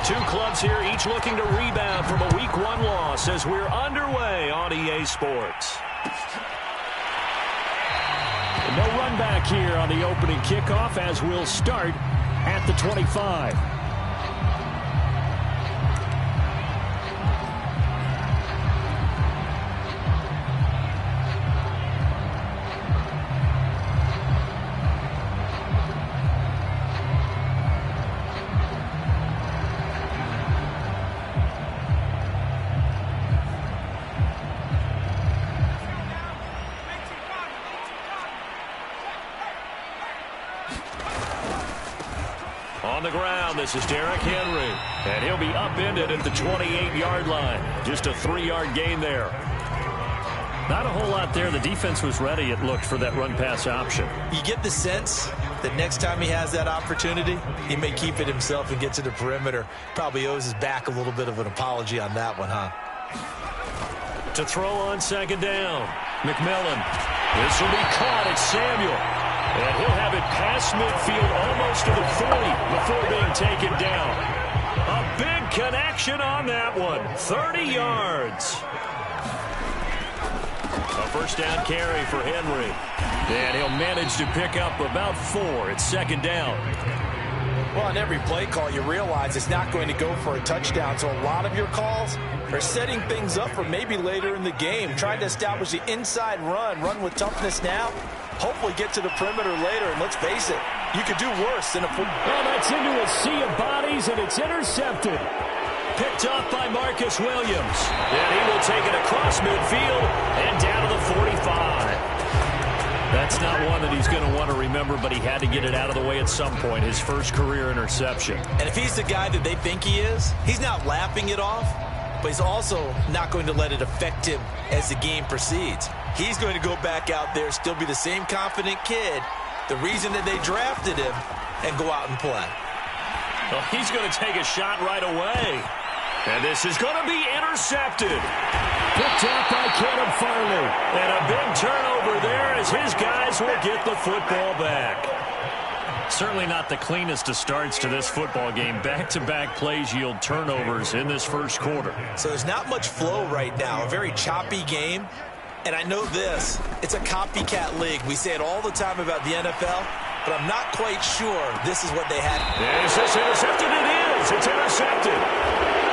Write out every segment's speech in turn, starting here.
two clubs here, each looking to rebound from a Week 1 loss as we're underway on EA Sports. No run back here on the opening kickoff as we'll start at the 25. On the ground, this is Derrick Henry. And he'll be upended at the 28-yard line. Just a 3-yard gain there. Not a whole lot there. The defense was ready, it looked, for that run-pass option. You get the sense that next time he has that opportunity, he may keep it himself and get to the perimeter. Probably owes his back a little bit of an apology on that one, huh? To throw on second down. McMillan. This will be caught. It's Samuel. And he'll have it past midfield almost to the 40 before being taken down. A big connection on that one. 30 yards. A first down carry for Henry. And he'll manage to pick up about 4. It's second down. Well, on every play call, you realize it's not going to go for a touchdown. So a lot of your calls are setting things up for maybe later in the game. Trying to establish the inside run with toughness now. Hopefully get to the perimeter later, and let's face it, you could do worse than a football. Well, that's into a sea of bodies, and it's intercepted. Picked up by Marcus Williams. And he will take it across midfield and down to the 45. That's not one that he's going to want to remember, but he had to get it out of the way at some point, his first career interception. And if he's the guy that they think he is, he's not laughing it off, but he's also not going to let it affect him as the game proceeds. He's going to go back out there, still be the same confident kid, the reason that they drafted him, and go out and play. Well, he's going to take a shot right away. And this is going to be intercepted. Picked up by Caleb Farley. And a big turnover there as his guys will get the football back. Certainly not the cleanest of starts to this football game. Back-to-back plays yield turnovers in this first quarter. So there's not much flow right now. A very choppy game. And I know this, it's a copycat league. We say it all the time about the NFL, but I'm not quite sure this is what they had. Is this intercepted? It is. It's intercepted.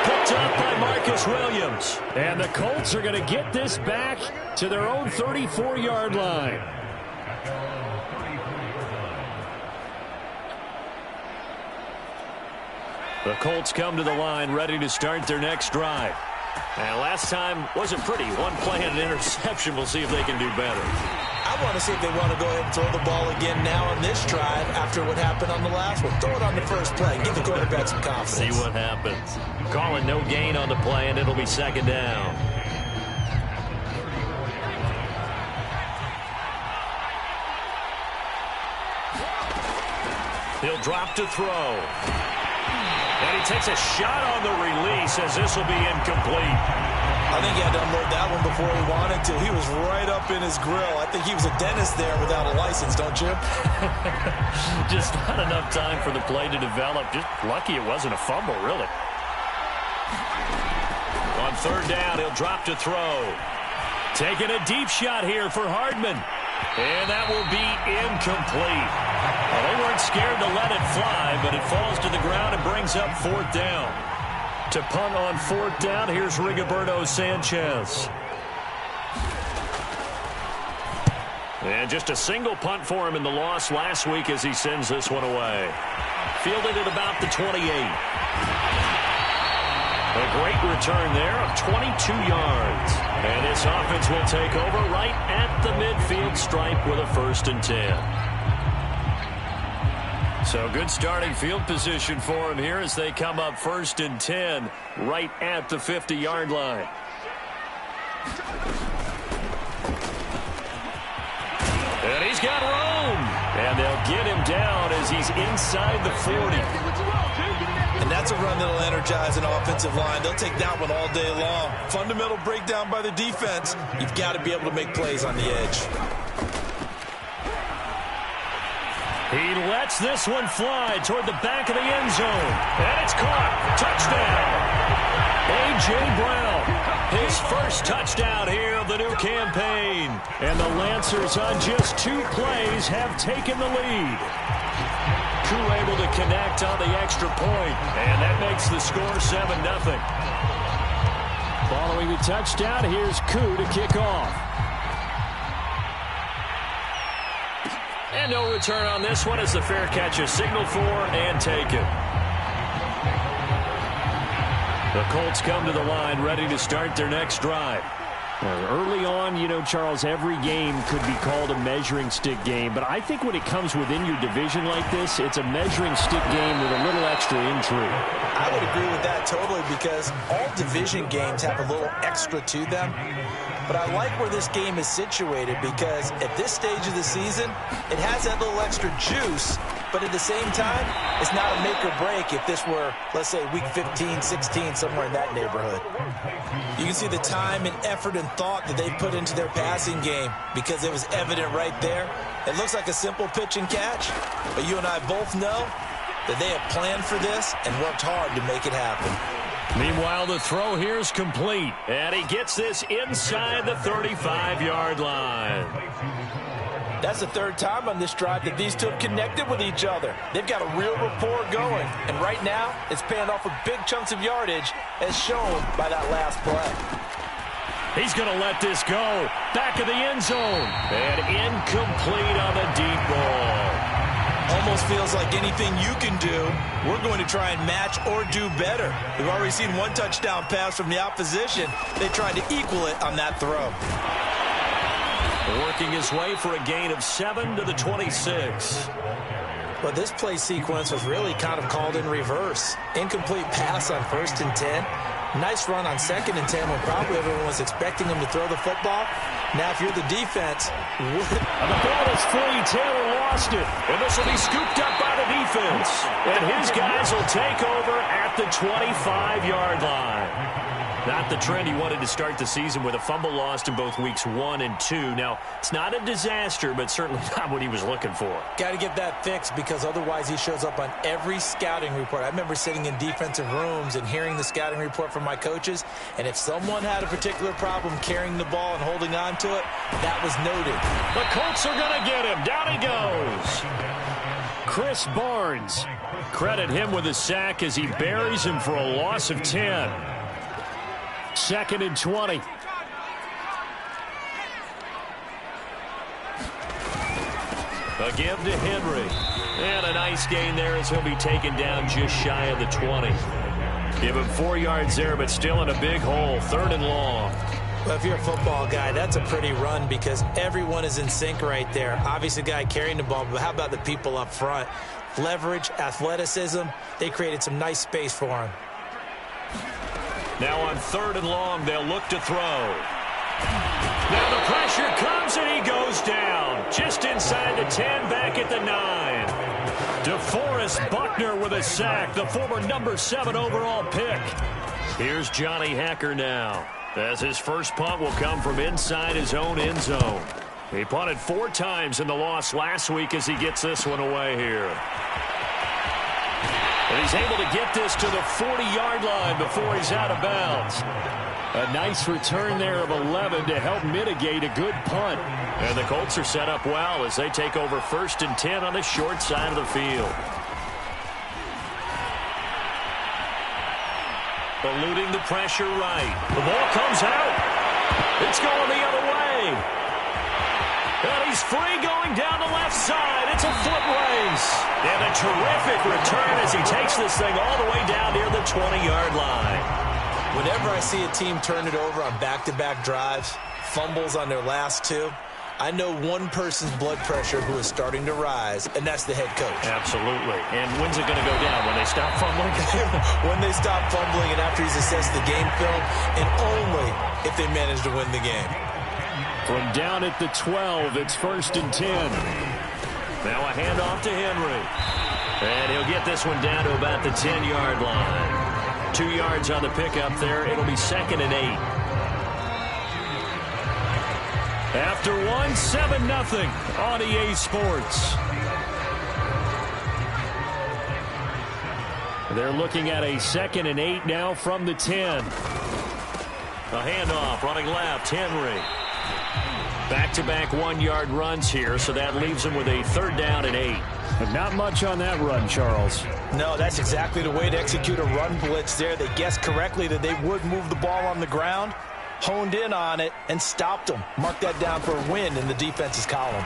Picked up by Marcus Williams. And the Colts are going to get this back to their own 34-yard line. The Colts come to the line ready to start their next drive. And last time wasn't pretty. One play and an interception. We'll see if they can do better. I want to see if they want to go ahead and throw the ball again now on this drive after what happened on the last one. Throw it on the first play. Give the quarterback some confidence. See what happens. Calling no gain on the play, and it'll be second down. He'll drop to throw. And he takes a shot on the release as this will be incomplete. I think he had to unload that one before he wanted to. He was right up in his grill. I think he was a dentist there without a license, don't you? Just not enough time for the play to develop. Just lucky it wasn't a fumble, really. On third down, he'll drop to throw. Taking a deep shot here for Hardman. And that will be incomplete. Well, they weren't scared to let it fly, but it falls to the ground and brings up fourth down. To punt on fourth down, here's Rigoberto Sanchez. And just a single punt for him in the loss last week as he sends this one away. Fielded at about the 28. A great return there of 22 yards. And this offense will take over right at the midfield stripe with a 1st and 10. So good starting field position for him here as they come up 1st and 10 right at the 50-yard line. And he's got room. And they'll get him down as he's inside the 40. And that's a run that'll energize an offensive line. They'll take that one all day long. Fundamental breakdown by the defense. You've got to be able to make plays on the edge. He lets this one fly toward the back of the end zone. And it's caught. Touchdown. A.J. Brown, his first touchdown here of the new campaign. And the Lancers on just 2 plays have taken the lead. Koo able to connect on the extra point. And that makes the score 7-0. Following the touchdown, here's Koo to kick off. And no return on this one as the fair catch is signaled for and taken. The Colts come to the line ready to start their next drive. Early on, you know, Charles, every game could be called a measuring stick game. But I think when it comes within your division like this, it's a measuring stick game with a little extra intrigue. I would agree with that totally because all division games have a little extra to them. But I like where this game is situated because at this stage of the season, it has that little extra juice. But at the same time, it's not a make or break if this were, let's say, week 15, 16, somewhere in that neighborhood. You can see the time and effort and thought that they put into their passing game because it was evident right there. It looks like a simple pitch and catch, but you and I both know that they have planned for this and worked hard to make it happen. Meanwhile, the throw here is complete, and he gets this inside the 35-yard line. That's the 3rd time on this drive that these two have connected with each other. They've got a real rapport going, and right now it's paying off with big chunks of yardage as shown by that last play. He's going to let this go. Back of the end zone, and incomplete on the deep ball. Almost feels like anything you can do, we're going to try and match or do better. We've already seen one touchdown pass from the opposition. They tried to equal it on that throw. Working his way for a gain of 7 to the 26. But this play sequence was really kind of called in reverse. Incomplete pass on 1st and 10. Nice run on 2nd and 10 when probably everyone was expecting him to throw the football. Now, if you're the defense, and the ball is free. Taylor lost it. And this will be scooped up by the defense. And his guys will take over at the 25-yard line. Not the trend he wanted to start the season with a fumble lost in both weeks 1 and 2. Now, it's not a disaster, but certainly not what he was looking for. Got to get that fixed because otherwise he shows up on every scouting report. I remember sitting in defensive rooms and hearing the scouting report from my coaches, and if someone had a particular problem carrying the ball and holding on to it, that was noted. The Colts are going to get him. Down he goes. Chris Barnes. Credit him with a sack as he buries him for a loss of 10. 2nd and 20. A give to Henry. And a nice gain there as he'll be taken down just shy of the 20. Give him 4 yards there, but still in a big hole. 3rd and long. Well, if you're a football guy, that's a pretty run because everyone is in sync right there. Obviously, the guy carrying the ball, but how about the people up front? Leverage, athleticism, they created some nice space for him. Now on 3rd and long, they'll look to throw. Now the pressure comes and he goes down. Just inside the 10, back at the 9. DeForest Buckner with a sack, the former number 7 overall pick. Here's Johnny Hacker now, as his first punt will come from inside his own end zone. He punted 4 times in the loss last week as he gets this one away here. And he's able to get this to the 40-yard line before he's out of bounds. A nice return there of 11 to help mitigate a good punt. And the Colts are set up well as they take over 1st and 10 on the short side of the field. Eluding the pressure right. The ball comes out. It's going the other way. And he's free going down the left side. It's a foot race. And a terrific return as he takes this thing all the way down near the 20-yard line. Whenever I see a team turn it over on back-to-back drives, fumbles on their last 2, I know one person's blood pressure who is starting to rise, and that's the head coach. Absolutely. And when's it going to go down? When they stop fumbling? When they stop fumbling and after he's assessed the game film, and only if they manage to win the game. From down at the 12, it's 1st and 10. Now a handoff to Henry. And he'll get this one down to about the 10-yard line. 2 yards on the pickup there. It'll be 2nd and 8. After 1, 7-0 on EA Sports. They're looking at a 2nd and 8 now from the 10. A handoff, running left, Henry. Back-to-back 1-yard runs here, so that leaves him with a 3rd down and 8. But not much on that run, Charles. No, that's exactly the way to execute a run blitz there. They guessed correctly that they would move the ball on the ground, honed in on it, and stopped them. Mark that down for a win in the defense's column.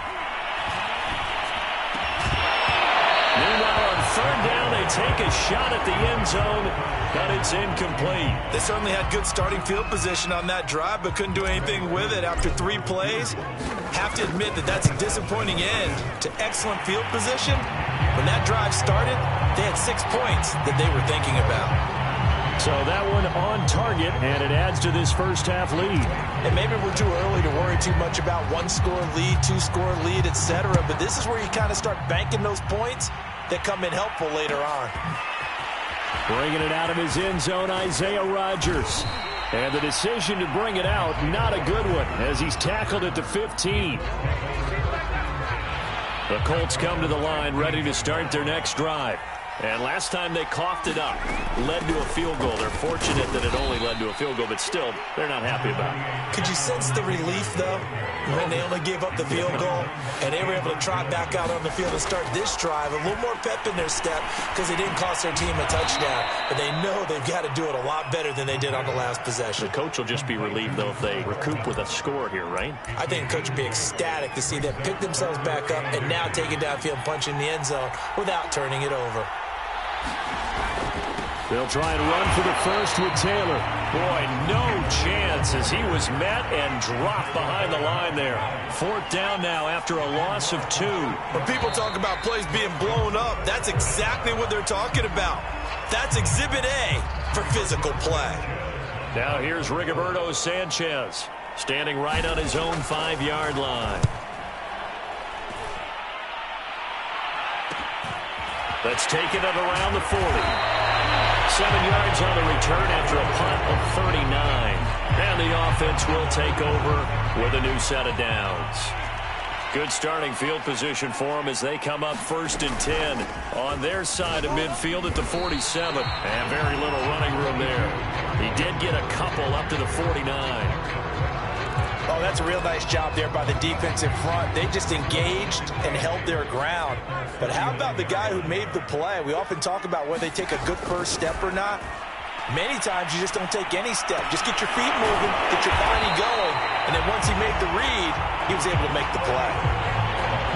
Meanwhile, on 3rd down, they take a shot at the end zone, but it's incomplete. They certainly had good starting field position on that drive, but couldn't do anything with it after 3 plays. Have to admit that that's a disappointing end to excellent field position. When that drive started, they had 6 points that they were thinking about. So that one on target, and it adds to this first half lead. And maybe we're too early to worry too much about 1-score lead, 2-score lead, etc. But this is where you kind of start banking those points that come in helpful later on. Bringing it out of his end zone, Isaiah Rodgers. And the decision to bring it out, not a good one, as he's tackled at the 15. The Colts come to the line, ready to start their next drive. And last time they coughed it up, led to a field goal. They're fortunate that it only led to a field goal, but still, they're not happy about it. Could you sense the relief, though, when they only gave up the field goal and they were able to trot back out on the field and start this drive? A little more pep in their step because they didn't cost their team a touchdown, but they know they've got to do it a lot better than they did on the last possession. The coach will just be relieved, though, if they recoup with a score here, right? I think the coach would be ecstatic to see them pick themselves back up and now take it downfield and punch in the end zone without turning it over. They'll try and run for the first with Taylor. Boy, no chance as he was met and dropped behind the line there. 4th down now after a loss of 2. When people talk about plays being blown up, that's exactly what they're talking about. That's Exhibit A for physical play. Now here's Rigoberto Sanchez, standing right on his own 5-yard line. Let's take it at around the 40. 7 yards on the return after a punt of 39. And the offense will take over with a new set of downs. Good starting field position for them as they come up 1st and 10 on their side of midfield at the 47. And very little running room there. He did get a couple up to the 49. Oh, that's a real nice job there by the defense in front. They just engaged and held their ground. But how about the guy who made the play? We often talk about whether they take a good first step or not. Many times you just don't take any step. Just get your feet moving, get your body going, and then once he made the read, he was able to make the play.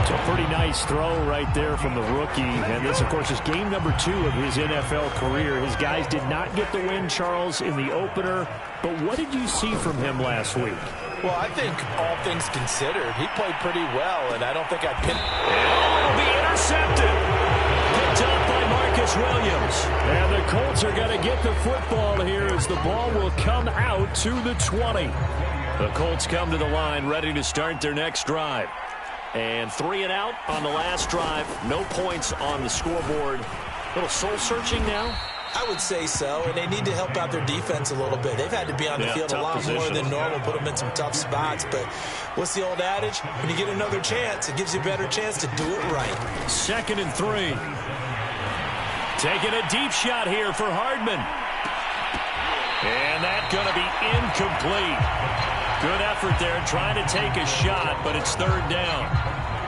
So a pretty nice throw right there from the rookie. And this, of course, is game number 2 of his NFL career. His guys did not get the win, Charles, in the opener. But what did you see from him last week? Well, I think all things considered, he played pretty well, and I don't think I'd pin. It'll be intercepted. Picked up by Marcus Williams. And the Colts are going to get the football here as the ball will come out to the 20. The Colts come to the line, ready to start their next drive. And 3 and out on the last drive. No points on the scoreboard. A little soul-searching now. I would say so, and they need to help out their defense a little bit. They've had to be on the field a lot more than normal, put them in some tough spots. But what's the old adage? When you get another chance, it gives you a better chance to do it right. 2nd and 3. Taking a deep shot here for Hardman. And that's going to be incomplete. Good effort there trying to take a shot, but it's 3rd down.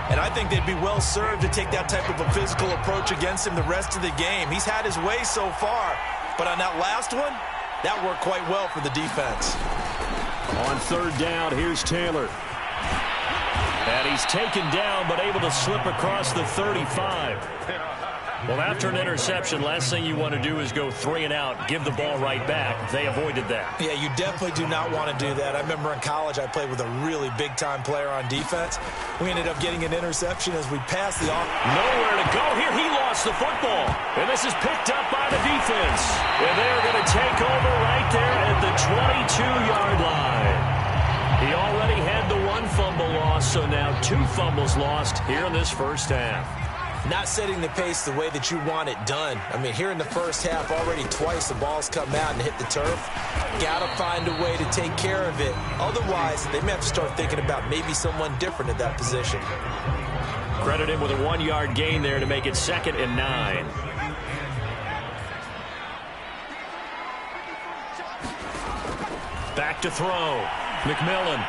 And I think they'd be well served to take that type of a physical approach against him the rest of the game. He's had his way so far, but on that last one, that worked quite well for the defense. On 3rd down, here's Taylor. And he's taken down, but able to slip across the 35. Well, after an interception, last thing you want to do is go 3 and out, give the ball right back. They avoided that. Yeah, you definitely do not want to do that. I remember in college I played with a really big-time player on defense. We ended up getting an interception as we passed the off. Nowhere to go here. He lost the football. And this is picked up by the defense. And they're going to take over right there at the 22-yard line. He already had the 1 fumble loss, so now 2 fumbles lost here in this first half. Not setting the pace the way that you want it done. I mean, here in the first half, already twice the ball's come out and hit the turf. Got to find a way to take care of it. Otherwise, they may have to start thinking about maybe someone different at that position. Credit him with a 1-yard gain there to make it 2nd and 9. Back to throw. McMillan.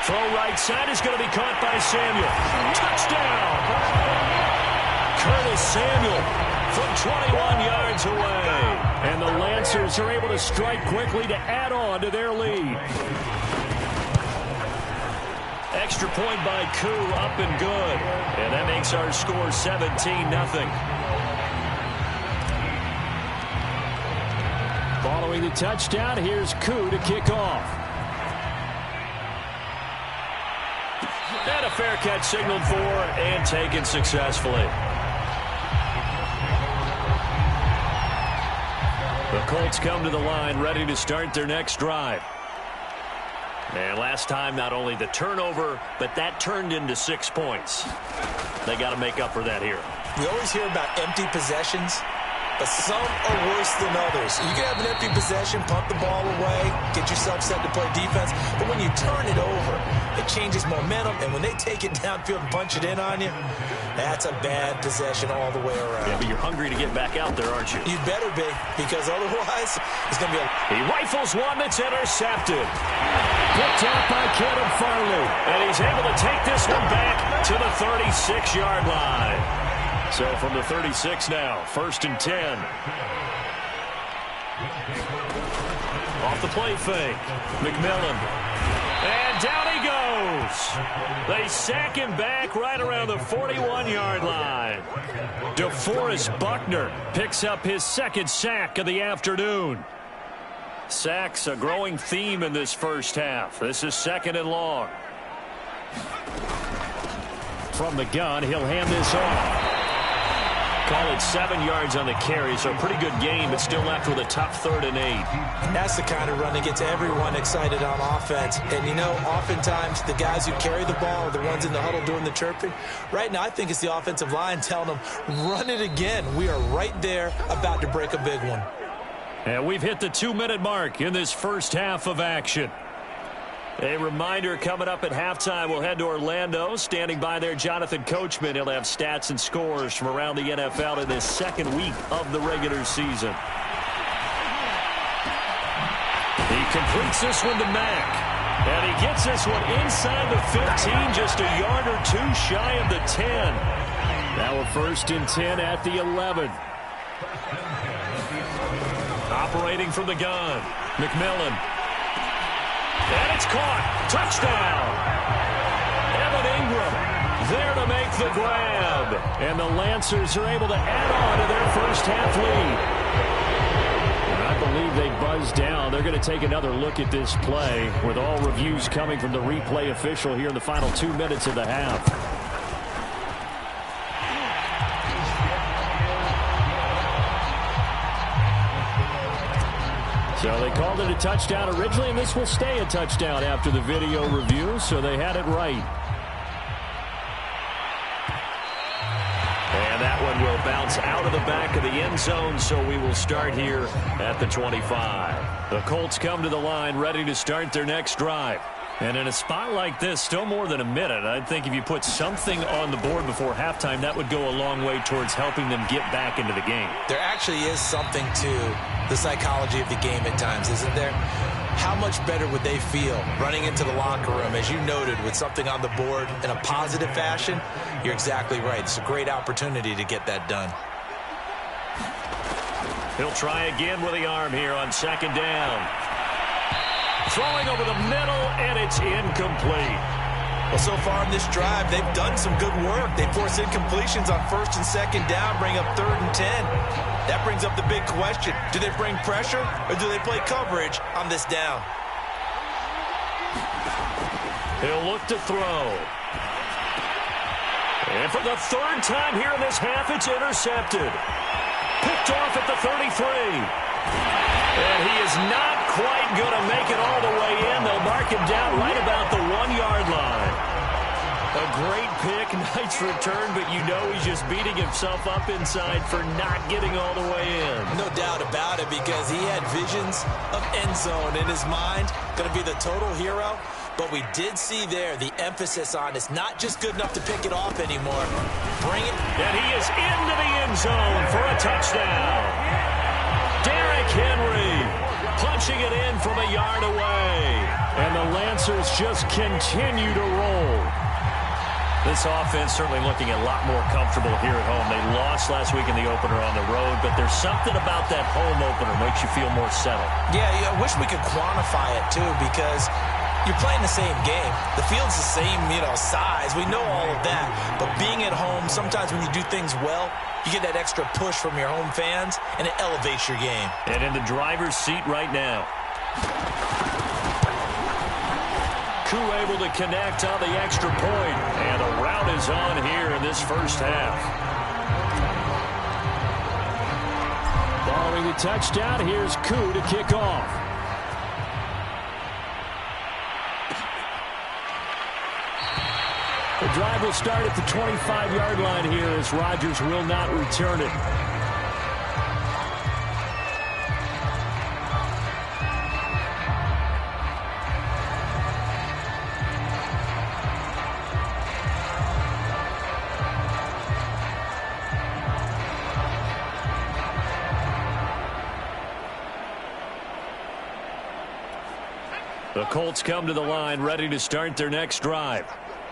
Throw right side is going to be caught by Samuel. Touchdown! Curtis Samuel from 21 yards away. And the Lancers are able to strike quickly to add on to their lead. Extra point by Koo, up and good. And that makes our score 17-0. Following the touchdown, here's Koo to kick off. And a fair catch signaled for and taken successfully. The Colts come to the line ready to start their next drive. And last time, not only the turnover, but that turned into 6 points. They got to make up for that here. We always hear about empty possessions, but some are worse than others. You can have an empty possession, punt the ball away, get yourself set to play defense, but when you turn it over, it changes momentum, and when they take it downfield and punch it in on you, that's a bad possession all the way around. Yeah, but you're hungry to get back out there, aren't you? You better be, because otherwise, it's going to be a... He rifles one that's intercepted. Picked out by Caleb Farley. And he's able to take this one back to the 36-yard line. So from the 36 now, 1st and 10. Off the play fake. McMillan. And down he goes. They sack him back right around the 41-yard line. DeForest Buckner picks up his 2nd sack of the afternoon. Sacks a growing theme in this first half. This is 2nd and long. From the gun, he'll hand this off. Call it 7 yards on the carry, so a pretty good game, but still left with a tough 3rd and 8. That's the kind of run that gets everyone excited on offense. And, you know, oftentimes the guys who carry the ball are the ones in the huddle doing the chirping. Right now, I think it's the offensive line telling them, run it again. We are right there about to break a big one. And we've hit the 2-minute mark in this first half of action. A reminder coming up at halftime, we'll head to Orlando. Standing by there, Jonathan Coachman. He'll have stats and scores from around the NFL in this 2nd week of the regular season. He completes this one to Mack. And he gets this one inside the 15, just a yard or 2 shy of the 10. Now a 1st and 10 at the 11. Operating from the gun, McMillan. And it's caught. Touchdown. Evan Ingram there to make the grab. And the Lancers are able to add on to their first half lead. And I believe they buzzed down. They're going to take another look at this play with all reviews coming from the replay official here in the final 2 minutes of the half. So they called it a touchdown originally, and this will stay a touchdown after the video review, so they had it right. And that one will bounce out of the back of the end zone, so we will start here at the 25. The Colts come to the line ready to start their next drive. And in a spot like this, still more than a minute, I think if you put something on the board before halftime, that would go a long way towards helping them get back into the game. There actually is something to the psychology of the game at times, isn't there? How much better would they feel running into the locker room, as you noted, with something on the board in a positive fashion? You're exactly right. It's a great opportunity to get that done. He'll try again with the arm here on 2nd down. Throwing over the middle, and it's incomplete. Well, so far in this drive, they've done some good work. They force incompletions on 1st and 2nd down, bring up 3rd and 10. That brings up the big question. Do they bring pressure, or do they play coverage on this down? He'll look to throw. And for the 3rd time here in this half, it's intercepted. Picked off at the 33. And he is not quite going to make it all the way in. They'll mark him down right about the 1-yard line. A great pick, nice return, but you know he's just beating himself up inside for not getting all the way in. No doubt about it, because he had visions of end zone in his mind. Going to be the total hero. But we did see there the emphasis on it's not just good enough to pick it off anymore. Bring it. And he is into the end zone for a touchdown. Derrick Henry launching it in from a yard away. And the Lancers just continue to roll. This offense certainly looking a lot more comfortable here at home. They lost last week in the opener on the road, but there's something about that home opener makes you feel more settled. Yeah, I wish we could quantify it, too, because you're playing the same game. The field's the same, size. We know all of that. But being at home, sometimes when you do things well, you get that extra push from your home fans, and it elevates your game. And in the driver's seat right now. Koo able to connect on the extra point. And the rout is on here in this first half. Following the touchdown, here's Koo to kick off. The drive will start at the 25-yard line here as Rodgers will not return it. The Colts come to the line ready to start their next drive.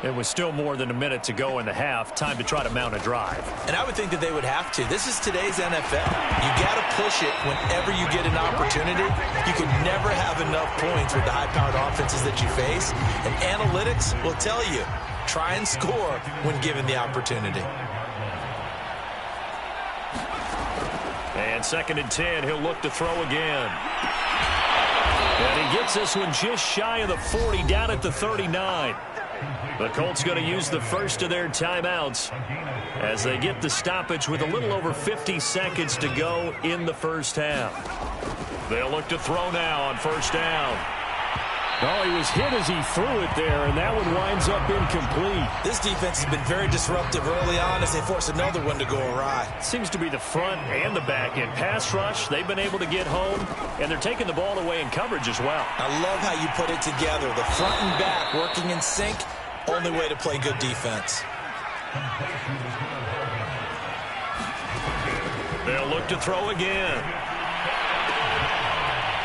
It was still more than a minute to go in the half. Time to try to mount a drive. And I would think that they would have to. This is today's NFL. You got to push it whenever you get an opportunity. You can never have enough points with the high-powered offenses that you face. And analytics will tell you, try and score when given the opportunity. And 2nd and 10, he'll look to throw again. And he gets this one just shy of the 40, down at the 39. The Colts going to use the first of their timeouts as they get the stoppage with a little over 50 seconds to go in the first half. They'll look to throw now on first down. Oh, he was hit as he threw it there, and that one winds up incomplete. This defense has been very disruptive early on as they force another one to go awry. Seems to be the front and the back end. Pass rush, they've been able to get home, and they're taking the ball away in coverage as well. I love how you put it together. The front and back working in sync. Only way to play good defense. They'll look to throw again.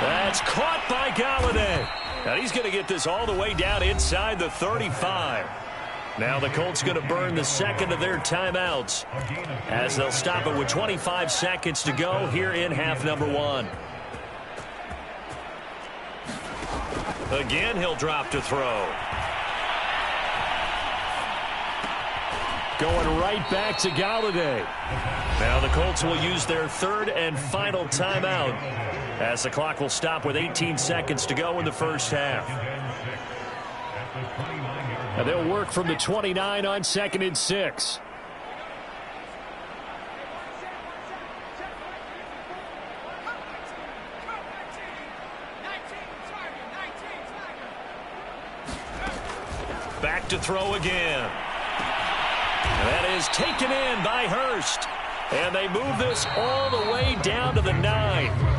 That's caught by Galladay. And he's going to get this all the way down inside the 35. Now the Colts going to burn the second of their timeouts as they'll stop it with 25 seconds to go here in half number 1. Again, he'll drop to throw. Going right back to Galladay. Now the Colts will use their third and final timeout as the clock will stop with 18 seconds to go in the first half. And they'll work from the 29 on 2nd and 6. Back to throw again. That is taken in by Hurst. And they move this all the way down to the 9.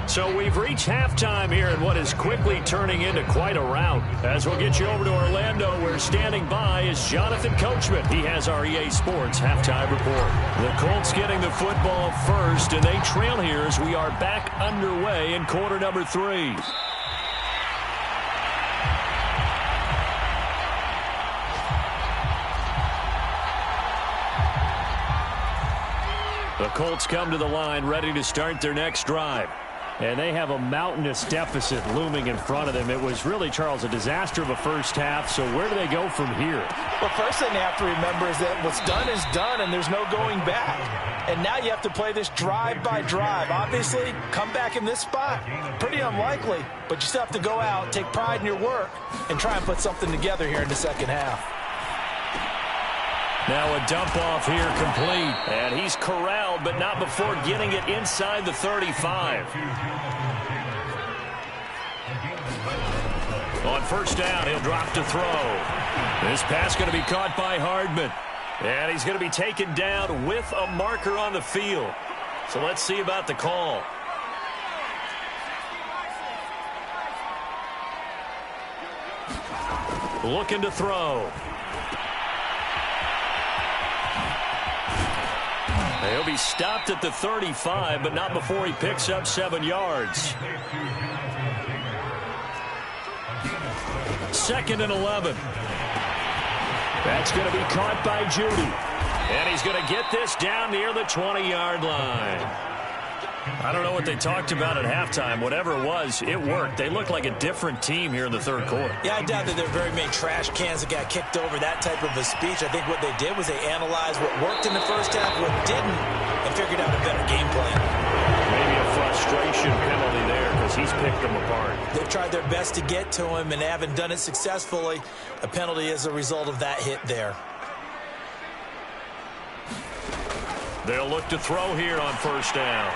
So we've reached halftime here in what is quickly turning into quite a rout. As we'll get you over to Orlando, where standing by is Jonathan Coachman. He has our EA Sports halftime report. The Colts getting the football first, and they trail here as we are back underway in quarter number 3. The Colts come to the line ready to start their next drive. And they have a mountainous deficit looming in front of them. It was really, Charles, a disaster of a first half. So where do they go from here? Well, first thing they have to remember is that what's done is done, and there's no going back. And now you have to play this drive by drive. Obviously, come back in this spot, pretty unlikely. But you still have to go out, take pride in your work, and try and put something together here in the second half. Now a dump off here complete. And he's corralled, but not before getting it inside the 35. On first down, he'll drop to throw. This pass going to be caught by Hardman. And he's going to be taken down with a marker on the field. So let's see about the call. Looking to throw. He'll be stopped at the 35, but not before he picks up 7 yards. 2nd and 11. That's going to be caught by Judy. And he's going to get this down near the 20-yard line. I don't know what they talked about at halftime. Whatever it was, it worked. They looked like a different team here in the 3rd quarter. Yeah, I doubt that there are very many trash cans that got kicked over, that type of a speech. I think what they did was they analyzed what worked in the first half, what didn't, and figured out a better game plan. Maybe a frustration penalty there because he's picked them apart. They've tried their best to get to him and haven't done it successfully. A penalty as a result of that hit there. They'll look to throw here on 1st down.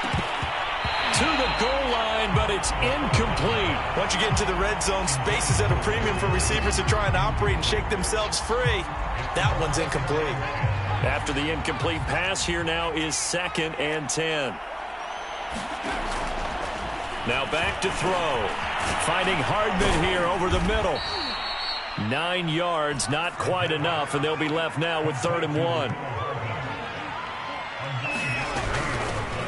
To the goal line, but it's incomplete. Once you get into the red zone, space is at a premium for receivers to try and operate and shake themselves free. That one's incomplete. After the incomplete pass, here now is 2nd and 10. Now back to throw. Finding Hardman here over the middle. 9 yards, not quite enough, and they'll be left now with 3rd and 1.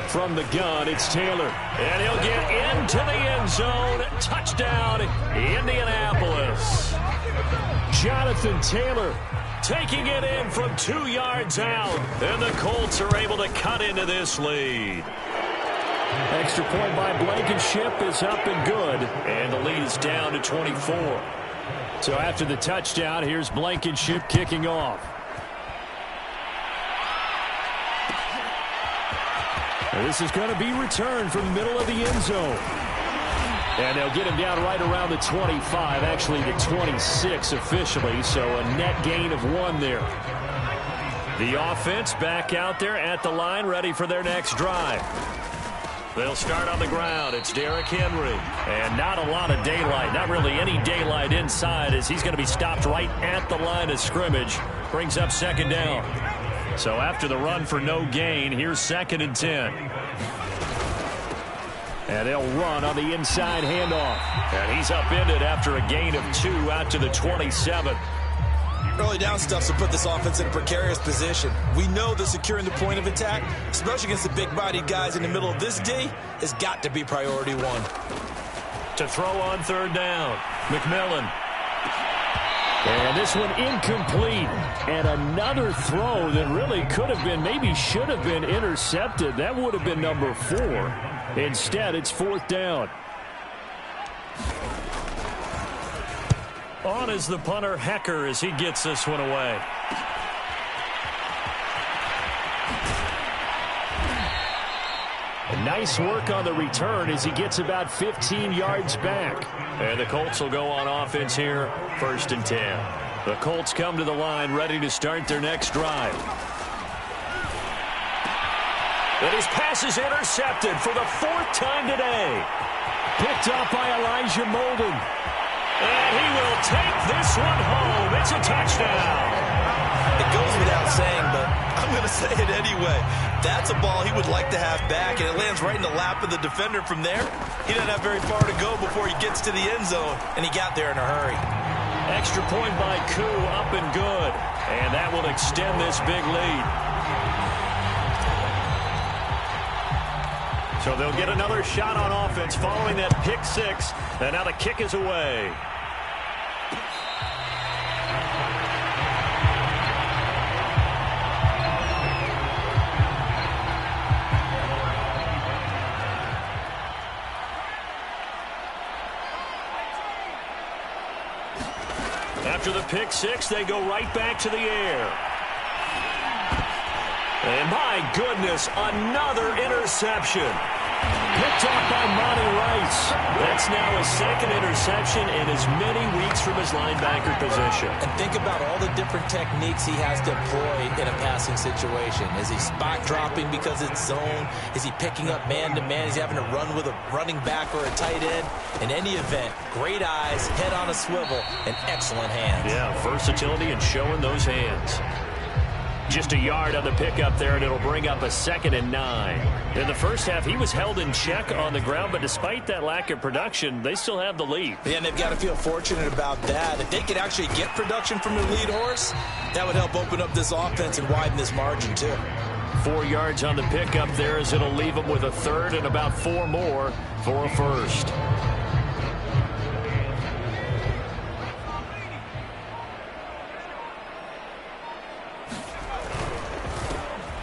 From the gun, it's Taylor. And he'll get into the end zone. Touchdown, Indianapolis. Jonathan Taylor taking it in from 2 yards out. And the Colts are able to cut into this lead. Extra point by Blankenship is up and good. And the lead is down to 24. So after the touchdown, here's Blankenship kicking off. This is going to be returned from the middle of the end zone. And they'll get him down right around the 25, actually the 26 officially, so a net gain of 1 there. The offense back out there at the line, ready for their next drive. They'll start on the ground. It's Derrick Henry. And not a lot of daylight, not really any daylight inside, as he's going to be stopped right at the line of scrimmage. Brings up 2nd down. So after the run for no gain, here's 2nd and 10. And they'll run on the inside handoff. And he's upended after a gain of 2 out to the 27. Early down stuff to put this offense in a precarious position. We know that securing the point of attack, especially against the big-bodied guys in the middle of this D, has got to be priority 1. To throw on 3rd down, McMillan. And this one incomplete. And another throw that really could have been, maybe should have been intercepted. That would have been number 4. Instead, it's 4th down. On is the punter, Hecker, as he gets this one away. Nice work on the return as he gets about 15 yards back. And the Colts will go on offense here, 1st and 10. The Colts come to the line ready to start their next drive. And his pass is intercepted for the 4th time today. Picked up by Elijah Molden. And he will take this one home. It's a touchdown. It goes without saying, but I'm going to say it anyway. That's a ball he would like to have back, and it lands right in the lap of the defender from there. He doesn't have very far to go before he gets to the end zone, and he got there in a hurry. Extra point by Koo, up and good. And that will extend this big lead. So they'll get another shot on offense following that pick 6, and now the kick is away. After the pick 6, they go right back to the air. And my goodness, another interception. Picked off by Monty Rice. That's now his 2nd interception in as many weeks from his linebacker position. And think about all the different techniques he has to employ in a passing situation. Is he spot dropping because it's zone? Is he picking up man-to-man? Is he having to run with a running back or a tight end? In any event, great eyes, head on a swivel, and excellent hands. Yeah, versatility and showing those hands. Just a yard on the pickup there, and it'll bring up a 2nd and 9. In the first half, he was held in check on the ground, but despite that lack of production, they still have the lead. Yeah, and they've got to feel fortunate about that. If they could actually get production from their lead horse, that would help open up this offense and widen this margin, too. 4 yards on the pickup there, as it'll leave them with a third and about 4 more for a first.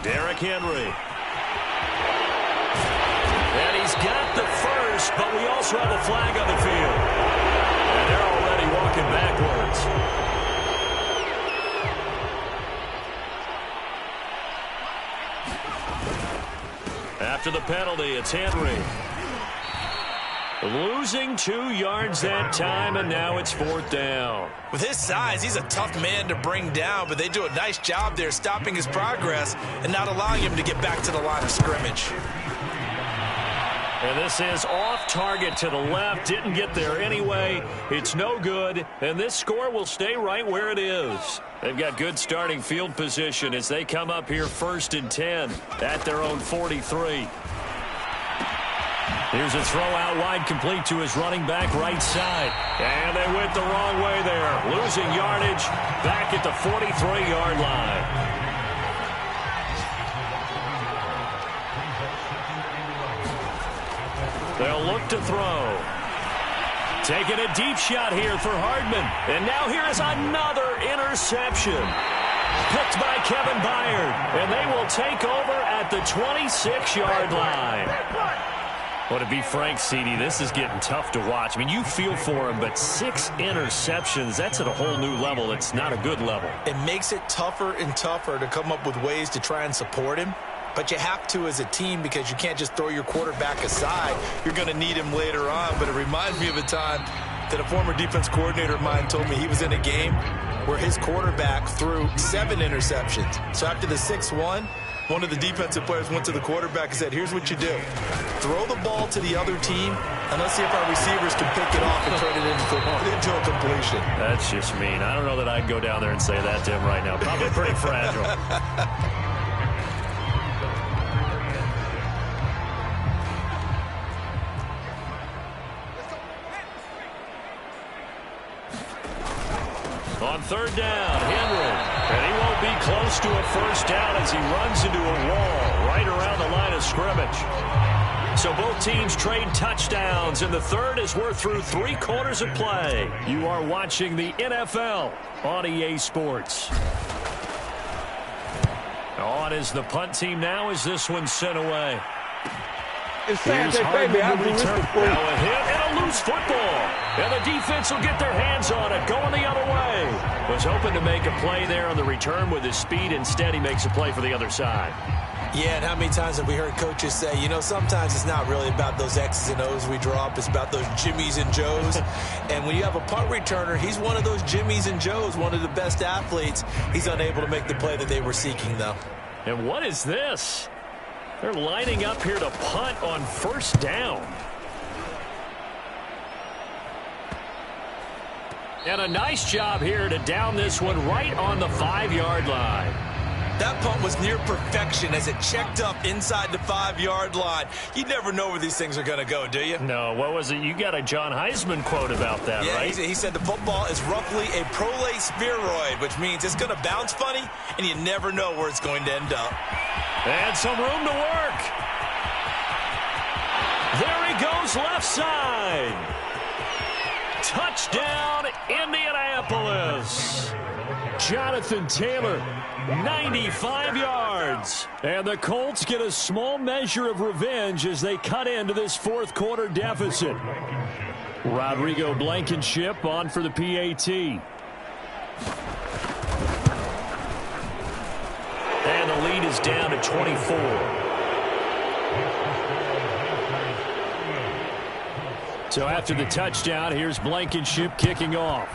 Derrick Henry. And he's got the first, but we also have a flag on the field. And they're already walking backwards. After the penalty, it's Henry. Losing 2 yards that time, and now it's 4th down. With his size, he's a tough man to bring down, but they do a nice job there stopping his progress and not allowing him to get back to the line of scrimmage. And this is off target to the left. Didn't get there anyway. It's no good, and this score will stay right where it is. They've got good starting field position as they come up here 1st and 10 at their own 43. Here's a throw out wide, complete to his running back right side. And they went the wrong way there. Losing yardage back at the 43-yard line. They'll look to throw. Taking a deep shot here for Hardman. And now here is another interception. Picked by Kevin Byard. And they will take over at the 26-yard line. Well, to be frank, CD, this is getting tough to watch. I mean, you feel for him, but 6 interceptions, that's at a whole new level. It's not a good level. It makes it tougher and tougher to come up with ways to try and support him. But you have to as a team, because you can't just throw your quarterback aside. You're going to need him later on. But it reminds me of a time that a former defense coordinator of mine told me he was in a game where his quarterback threw 7 interceptions. So after the 6-1, one of the defensive players went to the quarterback and said, here's what you do. Throw the ball to the other team, and let's see if our receivers can pick it off and turn it into a completion. That's just mean. I don't know that I'd go down there and say that to him right now. Probably pretty fragile. On 3rd down, Henry. And he won't be close to a first down as he runs into a wall right around the line of scrimmage. So both teams trade touchdowns, and the third as we're through 3 quarters of play. You are watching the NFL on EA Sports. On is the punt team now as this one's sent away. It's Saturday, baby. I'll be now a hit and a loose football. And the defense will get their hands on it, going the other way. Was hoping to make a play there on the return with his speed. Instead, he makes a play for the other side. Yeah, and how many times have we heard coaches say, you know, sometimes it's not really about those X's and O's we draw up. It's about those Jimmies and Joes. And when you have a punt returner, he's one of those Jimmies and Joes, one of the best athletes. He's unable to make the play that they were seeking, though. And what is this? They're lining up here to punt on 1st down. And a nice job here to down this one right on the 5-yard line. That punt was near perfection as it checked up inside the 5-yard line. You never know where these things are going to go, do you? No, what was it? You got a John Heisman quote about that, yeah, right? He said the football is roughly a prolate spheroid, which means it's going to bounce funny, and you never know where it's going to end up. And some room to work. There he goes, left side. Touchdown, Indianapolis. Jonathan Taylor, 95 yards. And the Colts get a small measure of revenge as they cut into this 4th quarter deficit. Rodrigo Blankenship on for the PAT. And the lead is down to 24. So after the touchdown, here's Blankenship kicking off.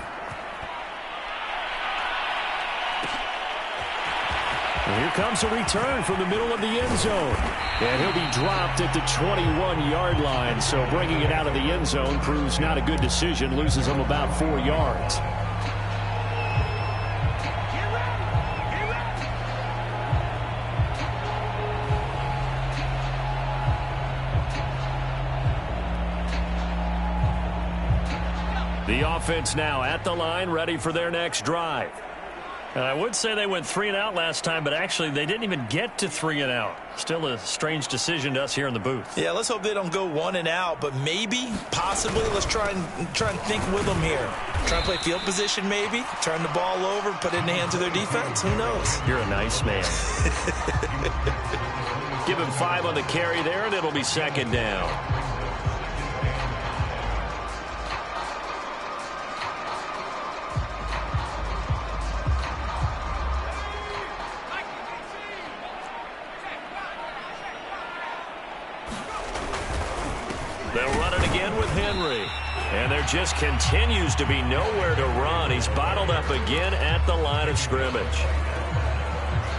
And here comes a return from the middle of the end zone. And he'll be dropped at the 21-yard line. So bringing it out of the end zone proves not a good decision. Loses him about 4 yards. The offense now at the line, ready for their next drive. And I would say they went 3 and out last time, but actually they didn't even get to 3 and out. Still a strange decision to us here in the booth. Yeah, let's hope they don't go 1 and out, but maybe, possibly, let's try and think with them here. Try and play field position maybe, turn the ball over, put it in the hands of their defense. Who knows? You're a nice man. Give him 5 on the carry there, and it'll be second down. They'll run it again with Henry. And there just continues to be nowhere to run. He's bottled up again at the line of scrimmage.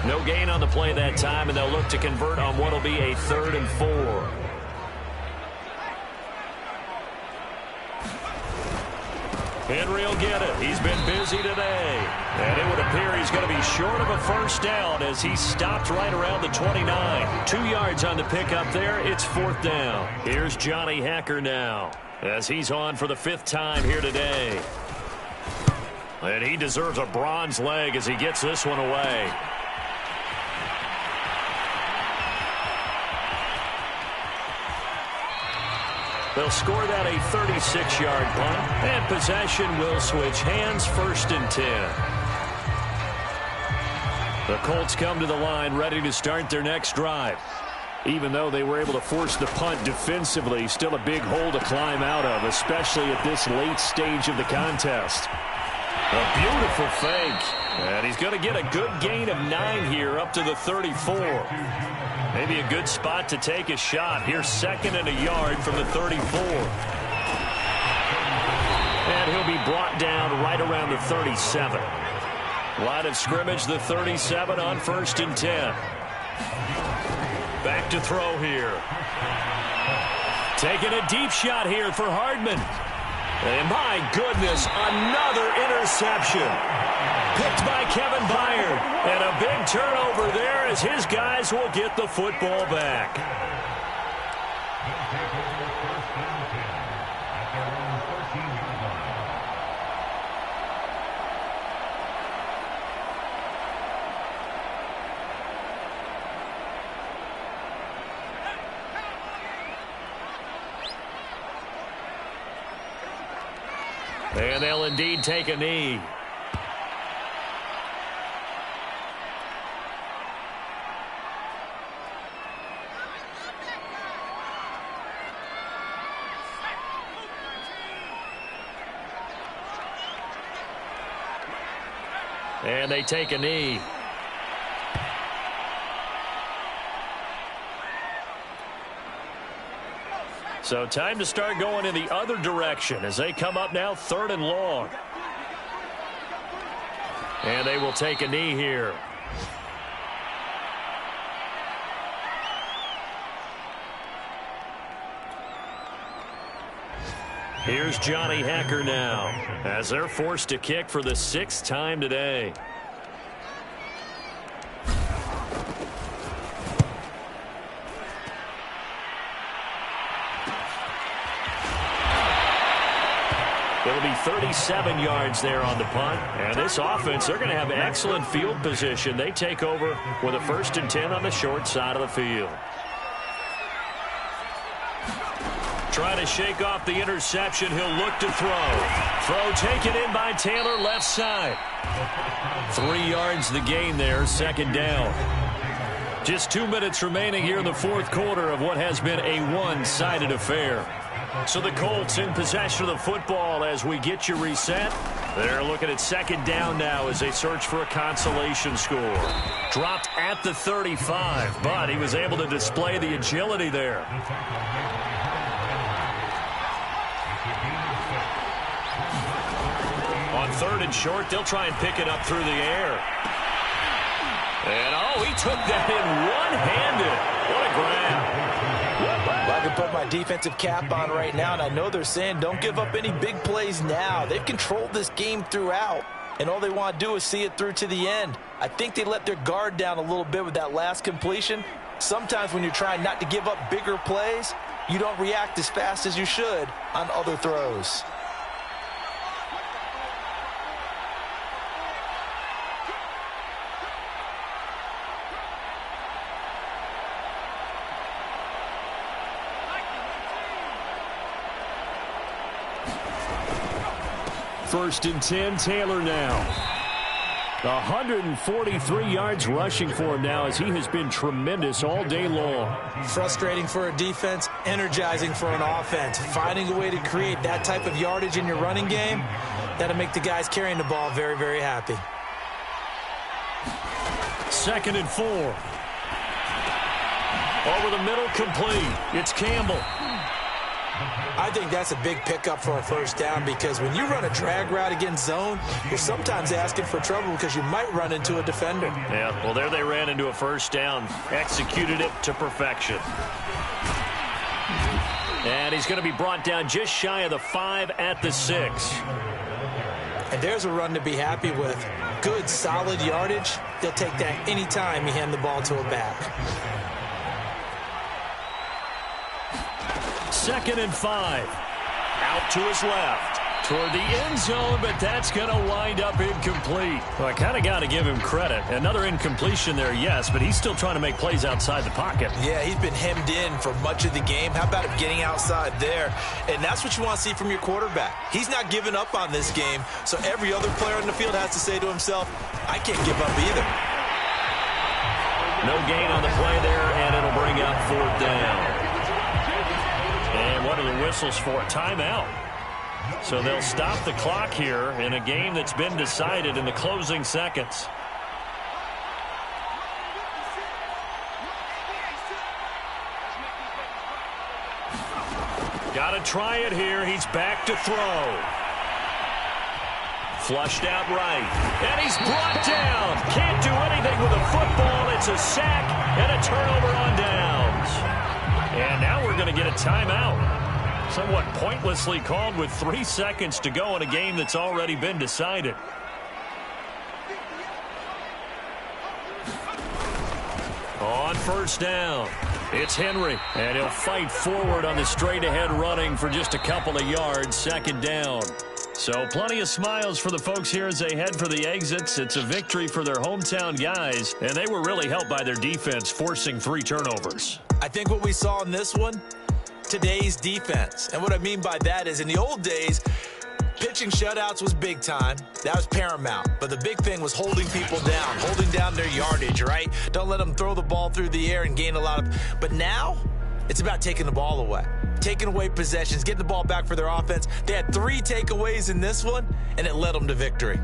No gain on the play that time, and they'll look to convert on what will be a 3rd and 4. Henry will get it. He's been busy today. And it would appear he's going to be short of a first down as he stopped right around the 29. 2 yards on the pickup there. It's 4th down. Here's Johnny Hacker now as he's on for the 5th time here today. And he deserves a bronze leg as he gets this one away. They'll score that a 36-yard punt, and possession will switch hands, 1st and 10. The Colts come to the line ready to start their next drive. Even though they were able to force the punt defensively, still a big hole to climb out of, especially at this late stage of the contest. A beautiful fake. And he's going to get a good gain of 9 here up to the 34. Maybe a good spot to take a shot. Here's 2nd and a yard from the 34. And he'll be brought down right around the 37. Line of scrimmage, the 37 on 1st and 10. Back to throw here. Taking a deep shot here for Hardman. And my goodness, another interception. Picked by Kevin Byard. And a big turnover there as his guys will get the football back. And they'll indeed take a knee. And they take a knee. So time to start going in the other direction as they come up now 3rd and long. And they will take a knee here. Here's Johnny Hacker now as they're forced to kick for the 6th time today. It'll be 37 yards there on the punt. And this offense, they're going to have excellent field position. They take over with a 1st and 10 on the short side of the field. Trying to shake off the interception. He'll look to throw. Throw taken in by Taylor, left side. 3 yards the gain there, 2nd down. Just 2 minutes remaining here in the 4th quarter of what has been a one-sided affair. So the Colts in possession of the football as we get you reset. They're looking at 2nd down now as they search for a consolation score. Dropped at the 35, but he was able to display the agility there. On 3rd and short, they'll try and pick it up through the air. And, oh, he took that in one-handed. What a grab. Well, I can put my defensive cap on right now, and I know they're saying don't give up any big plays now. They've controlled this game throughout, and all they want to do is see it through to the end. I think they let their guard down a little bit with that last completion. Sometimes when you're trying not to give up bigger plays, you don't react as fast as you should on other throws. First and 10, Taylor now. 143 yards rushing for him now as he has been tremendous all day long. Frustrating for a defense, energizing for an offense. Finding a way to create that type of yardage in your running game, that'll make the guys carrying the ball very, very happy. Second and 4. Over the middle, complete. It's Campbell. I think that's a big pickup for a first down because when you run a drag route against zone, you're sometimes asking for trouble because you might run into a defender. Yeah, well, there they ran into a first down. Executed it to perfection. And he's going to be brought down just shy of the 5 at the 6. And there's a run to be happy with. Good, solid yardage. They'll take that anytime you hand the ball to a back. Second and 5. Out to his left. Toward the end zone, but that's going to wind up incomplete. Well, I kind of got to give him credit. Another incompletion there, yes, but he's still trying to make plays outside the pocket. Yeah, he's been hemmed in for much of the game. How about him getting outside there? And that's what you want to see from your quarterback. He's not giving up on this game, so every other player on the field has to say to himself, I can't give up either. No gain on the play there, and it'll bring up 4th down. And what are the whistles for? Timeout. So they'll stop the clock here in a game that's been decided in the closing seconds. Got to try it here. He's back to throw. Flushed out right. And he's brought down. Can't do anything with a football. It's a sack and a turnover on downs. And now we're going to get a timeout. Somewhat pointlessly called with 3 seconds to go in a game that's already been decided. On first down, it's Henry. And he'll fight forward on the straight-ahead running for just a couple of yards. Second down. So plenty of smiles for the folks here as they head for the exits. It's a victory for their hometown guys, and they were really helped by their defense, forcing 3 turnovers. I think what we saw in this one, today's defense. And what I mean by that is in the old days, pitching shutouts was big time. That was paramount. But the big thing was holding people down, holding down their yardage, right? Don't let them throw the ball through the air and gain a lot of... But now, it's about taking the ball away. Taking away possessions, getting the ball back for their offense. They had 3 takeaways in this one, and it led them to victory.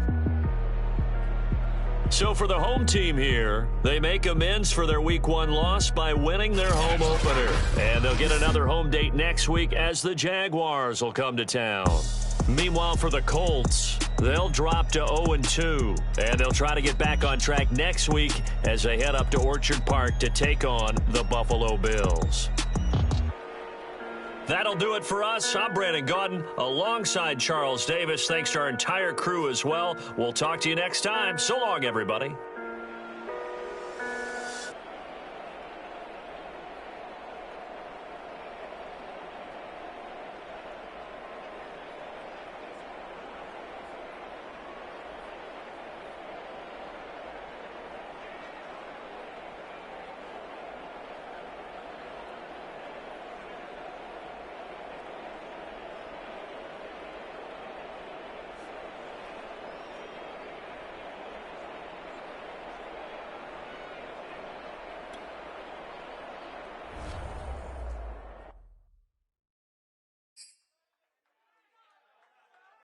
So for the home team here, they make amends for their Week 1 loss by winning their home opener. And they'll get another home date next week as the Jaguars will come to town. Meanwhile, for the Colts, they'll drop to 0-2. And they'll try to get back on track next week as they head up to Orchard Park to take on the Buffalo Bills. That'll do it for us. I'm Brandon Gaudin alongside Charles Davis. Thanks to our entire crew as well. We'll talk to you next time. So long, everybody.